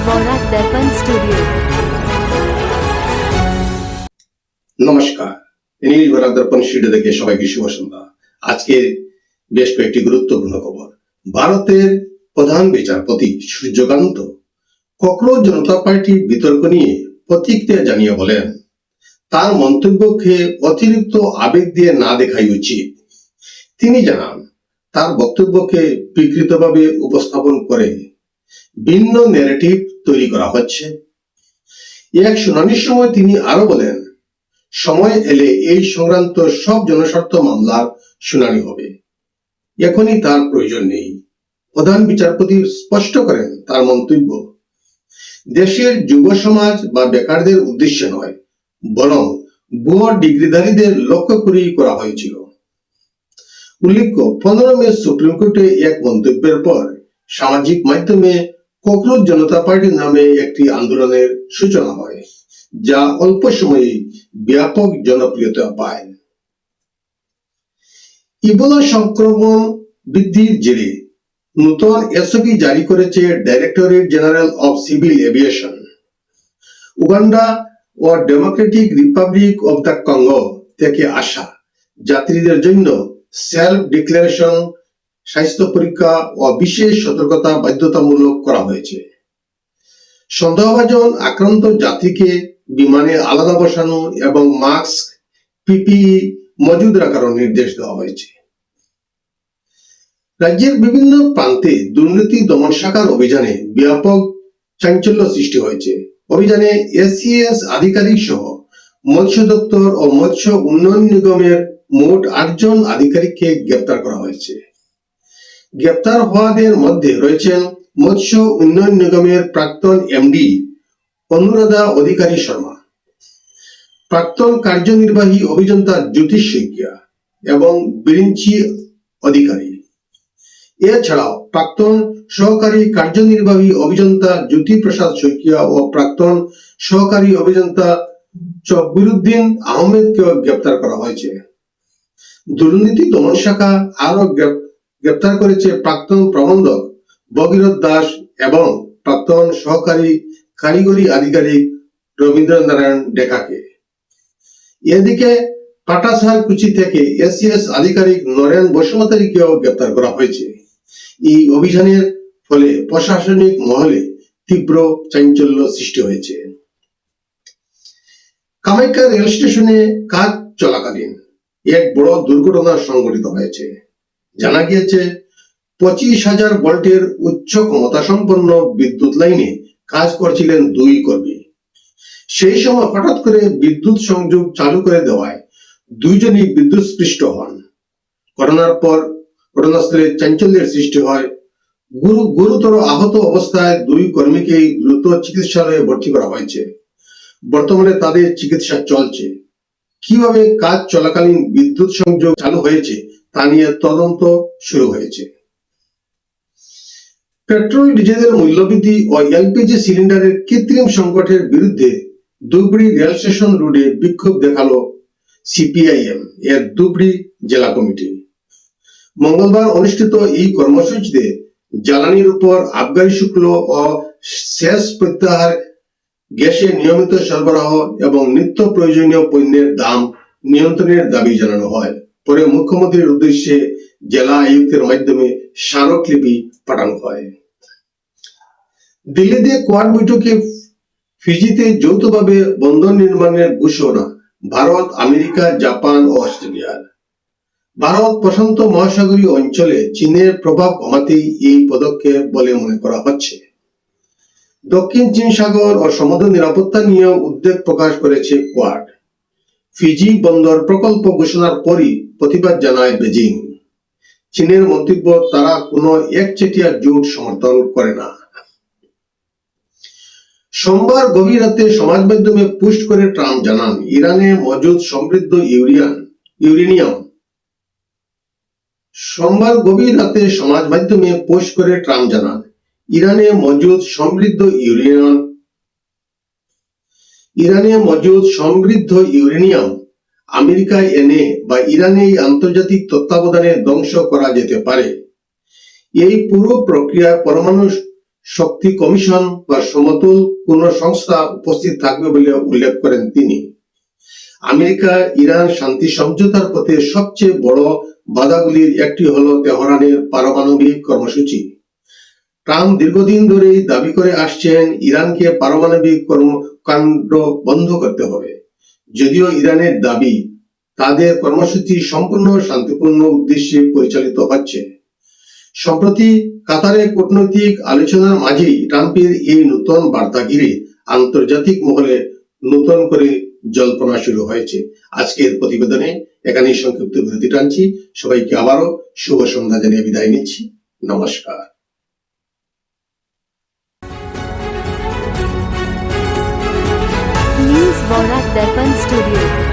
वोराक दर्पण स्टूडियो। নমস্কার, নিউজ বরাক দর্পণ স্টুডিও থেকে সবাইকে শুভ সন্ধ্যা। আজকের বেশ কয়েকটি গুরুত্বপূর্ণ খবর। ভারতের প্রধান বিচারপতি সূর্যকান্ত ককরোচ জনতা পার্টির বিতর্ক নিয়ে প্রতিক্রিয়া জানিয়ে বলেন, তার মন্তব্যকে অতিরিক্ত আবেগ দিয়ে না দেখাই উচিত। তিনি জানান, তার বক্তব্যকে বিকৃতভাবে উপস্থাপন করে ভিন্ন ন্যারেটিভ তৈরি করা হচ্ছে। এক শুনানির সময় তিনি আরো বলেন, সময় এলে এই সংক্রান্ত সব জনস্বার্থ মামলার শুনানি হবে, এখনই তার প্রয়োজন নেই। প্রধান বিচারপতি স্পষ্ট করেন, তার মন্তব্য দেশের যুব সমাজ বা বেকারদের উদ্দেশ্যে নয়, বরং ভুয়ো ডিগ্রিধারীদের লক্ষ্য করেই করা হয়েছিল। উল্লেখ্য, 15 মে সুপ্রিম কোর্টে এক মন্তব্যের পর সামাজিক মাধ্যমে ককরোচ জনতা পার্টি নামে একটি আন্দোলনের সূচনা হয়, যা অল্প সময়ে ব্যাপক জনপ্রিয়তা পায়। ইবোলা সংক্রমণ বৃদ্ধির জেরে নতুন এসওপি জারি করেছে directorate general of civil aviation. Uganda ও democratic republic of the Congo থেকে আসা যাত্রীদের জন্য সেলফ ডিক্লারেশন, স্বাস্থ্য পরীক্ষা ও বিশেষ সতর্কতা বাধ্যতামূলক করা হয়েছে। সন্দেহভাজন আক্রান্ত যাত্রীকে বিমানে আলাদা বসানো এবং মাস্ক, পিপিই মজুদ রাখার নির্দেশ দেওয়া হয়েছে। রাজ্যের বিভিন্ন প্রান্তে দুর্নীতি দমন শাখার অভিযানে ব্যাপক চাঞ্চল্য সৃষ্টি হয়েছে। অভিযানে এসিএস আধিকারিক সহ মৎস্য দপ্তর ও মৎস্য উন্নয়ন নিগমের মোট 8 জন আধিকারিককে গ্রেপ্তার করা হয়েছে। গ্রেপ্তার হওয়াদের মধ্যে রয়েছেন মৎস্য উন্নয়ন নিগমের প্রাক্তন এমডি অনুরাধা অধিকারী শর্মা, প্রাক্তন কার্যনির্বাহী অভিযন্তা জ্যোতিষ শইকিয়া এবং বিরিঞ্চি অধিকারী। এছাড়াও প্রাক্তন সহকারী কার্যনির্বাহী অভিযন্তা জ্যোতি প্রসাদ শইকিয়া ও প্রাক্তন সহকারী অভিযন্তা চকবিরুদ্দিন আহমেদকেও গ্রেপ্তার করা হয়েছে। দুর্নীতি দমন শাখা আরো গ্রেপ্তার করেছে প্রাক্তন প্রবন্ধক ভগীরথ দাস এবং প্রাক্তন সহকারী কারিগরি আধিকারিক রবীন্দ্রনারায়ণ ডেকাকে। এদিকে পাটাসার কুচি থেকে এসিএস আধিকারিক নরেন বসুমতারীকেও গ্রেপ্তার করা হয়েছে। এই অভিযানের ফলে প্রশাসনিক মহলে তীব্র চাঞ্চল্য সৃষ্টি হয়েছে। কামাখ্যা রেল স্টেশনে কাজ চলাকালীন এক বড় দুর্ঘটনা সংঘটিত হয়েছে। জানা গিয়েছে, 25,000 ভোল্টের উচ্চ ক্ষমতা সম্পন্ন বিদ্যুৎ লাইনে কাজ করছিলেন 2 কর্মী। সেই সময় হঠাৎ করে বিদ্যুৎ সংযোগ চালু করে দেওয়ায় 2 জনই বিদ্যুৎস্পৃষ্ট হন। ঘটনার পর ঘটনাস্থলে চাঞ্চল্যের সৃষ্টি হয়। গুরুতর আহত অবস্থায় 2 কর্মীকেই দ্রুত চিকিৎসালয়ে ভর্তি করা হয়েছে। বর্তমানে তাদের চিকিৎসা চলছে। কিভাবে কাজ চলাকালীন বিদ্যুৎ সংযোগ চালু হয়েছে তা নিয়ে তদন্ত শুরু হয়েছে। পেট্রোল ডিজেলের মূল্যবৃদ্ধি ও এলপিজি সিলিন্ডারের কৃত্রিম সংকটের বিরুদ্ধে ধুবড়ী রেল স্টেশন রোডে বিক্ষোভ দেখালো সিপিআইএম এর ধুবড়ী জেলা কমিটি। মঙ্গলবার অনুষ্ঠিত এই কর্মসূচিতে জ্বালানির উপর আবগারি শুল্ক ও শেষ প্রত্যাহার, গ্যাসের নিয়মিত সরবরাহ এবং নিত্য প্রয়োজনীয় পণ্যের দাম নিয়ন্ত্রণের দাবি জানানো হয়। পরে মুখ্যমন্ত্রীর উদ্দেশ্যে জেলা আয়ুক্তের মাধ্যমে স্মারকলিপি পাঠানো হয়। দিল্লিতে কোয়াড বৈঠকে ফিজিতে যৌথভাবে বন্দর নির্মাণের ঘোষণা ভারত, আমেরিকা, জাপান ও অস্ট্রেলিয়ার। ভারত প্রশান্ত মহাসাগরীয় অঞ্চলে চীনের প্রভাব কমাতেই এই পদক্ষেপ বলে মনে করা হচ্ছে। দক্ষিণ চীন সাগর ও সমুদ্র নিরাপত্তা নিয়ে উদ্বেগ প্রকাশ করেছে কোয়াড। ফিজি বন্দর প্রকল্প ঘোষণার পরই প্রতিবাদ জানায় বেজিং। চীনের মন্তব্য, তারা কোনো একচেটিয়া জোট সমর্থন করে না। সোমবার গভীর রাতে সমাজ মাধ্যমে পোস্ট করে ট্রাম্প জানান, ইরানে মজুদ সমৃদ্ধ ইউরেনিয়াম। সোমবার গভীর রাতে সমাজ মাধ্যমে পোস্ট করে ট্রাম্প জানান, ইরানে মজুদ সমৃদ্ধ ইউরেনিয়াম আমেরিকায় এনে বা ইরানে আন্তর্জাতিক তত্ত্বাবধানে ধ্বংস করা যেতে পারে। এই পুরো প্রক্রিয়া পরমাণু শক্তি কমিশন বা সমতুল কোন সংস্থা উপস্থিত থাকবে বলে উল্লেখ করেন তিনি। আমেরিকা ইরান শান্তি সমঝোতার পথে সবচেয়ে বড় বাধাগুলির একটি হলো তেহরানের পারমাণবিক কর্মসূচি। ট্রাম্প দীর্ঘদিন ধরেই দাবি করে আসছেন ইরানকে পারমাণবিক কর্মকাণ্ড বন্ধ করতে হবে। যদিও ইরানের দাবি তাদের কর্মসূচি সম্পূর্ণ শান্তিপূর্ণ উদ্দেশ্যে পরিচালিত হচ্ছে। সম্প্রতি কাতারে কূটনৈতিক আলোচনার মাঝেই ট্রাম্পের এই নতুন বার্তা ঘিরে আন্তর্জাতিক মহলে নতুন করে জল্পনা শুরু হয়েছে। আজকের প্রতিবেদনে এখানেই সংক্ষিপ্ত বিরতি টানছি। সবাইকে আবারও শুভ সন্ধ্যা জানিয়ে বিদায় নিচ্ছি। নমস্কার। न्यूज वॉराक दर्पण स्टूडियो।